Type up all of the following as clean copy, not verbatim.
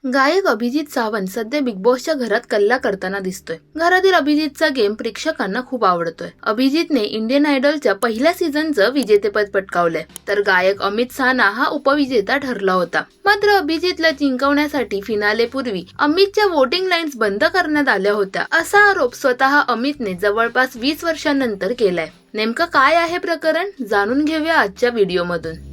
गायक अभिजित सावंत सध्या बिग बॉसच्या घरात कल्ला करताना दिसतोय. घरातील अभिजितचा गेम प्रेक्षकांना खूप आवडतोय. अभिजितने इंडियन आयडलच्या पहिल्या सीझनचं विजेतेपद पटकावलंय, तर गायक अमित साना हा उपविजेता ठरला होता. मात्र अभिजितला जिंकवण्यासाठी फिनालेपूर्वी अमितच्या वोटिंग लाईन्स बंद करण्यात आल्या होत्या, असा आरोप स्वतः अमितने जवळपास 20 वर्षांनंतर केलाय. नेमकं काय आहे प्रकरण, जाणून घेऊया आजच्या व्हिडिओमधून.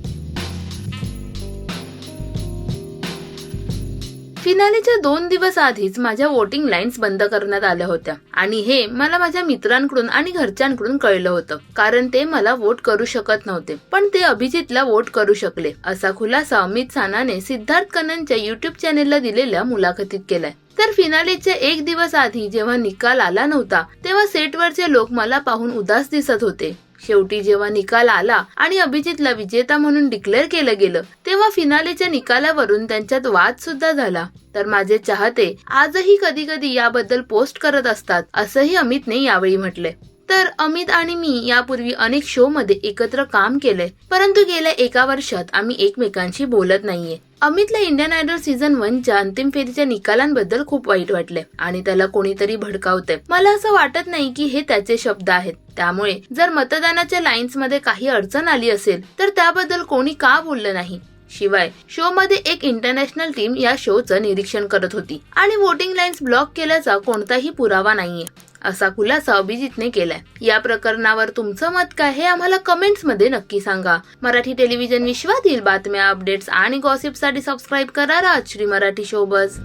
फिनालेच्या 2 दिवस आधीच माझ्या वोटिंग लाईन्स बंद करण्यात आल्या होत्या आणि हे मला माझ्या मित्रांकडून आणि घरच्यांकडून कळलं होतं, कारण ते मला वोट करू शकत नव्हते, पण ते अभिजितला वोट करू शकले, असा खुलासा अमित सानाने सिद्धार्थ कननच्या युट्यूब चॅनेलला दिलेल्या मुलाखतीत केलाय. तर फिनालेच्या 1 दिवस आधी जेव्हा निकाल आला नव्हता, तेव्हा सेटवरचे लोक मला पाहून उदास दिसत होते. शेवटी जेव्हा निकाल आला आणि अभिजितला विजेता म्हणून डिक्लेअर केलं गेलं, तेव्हा फिनालेच्या निकालावरून त्यांच्यात वाद सुद्धा झाला. तर माझे चाहते आजही कधी कधी याबद्दल पोस्ट करत असतात, असंही अमितने यावेळी म्हटले. तर अमित आणि मी यापूर्वी अनेक शो मध्ये एकत्र काम केलंय, परंतु गेल्या 1 वर्षात आम्ही एकमेकांशी बोलत नाहीये. अमितला इंडियन आयडल सीझन 1च्या अंतिम फेरीच्या निकालांबद्दल खूप वाईट वाटले आणि त्याला कोणीतरी भडकावतंय. मला असं वाटत नाही की हे त्याचे शब्द आहेत. त्यामुळे जर मतदानाच्या लाईन्स मध्ये काही अडचण आली असेल तर त्याबद्दल कोणी का बोललं नाही. शिवाय शो मध्ये एक इंटरनॅशनल टीम या शोचं निरीक्षण करत होती आणि वोटिंग लाईन्स ब्लॉक केल्याचा कोणताही पुरावा नाहीये, असा खुलासा अभिजितने केलाय. या प्रकरणावर तुमचं मत काय हे आम्हाला कमेंट्स मध्ये नक्की सांगा. मराठी टेलिव्हिजन विश्वातील बातम्या, अपडेट्स आणि गॉसिपसाठी सबस्क्राईब करा राजश्री मराठी शोबज.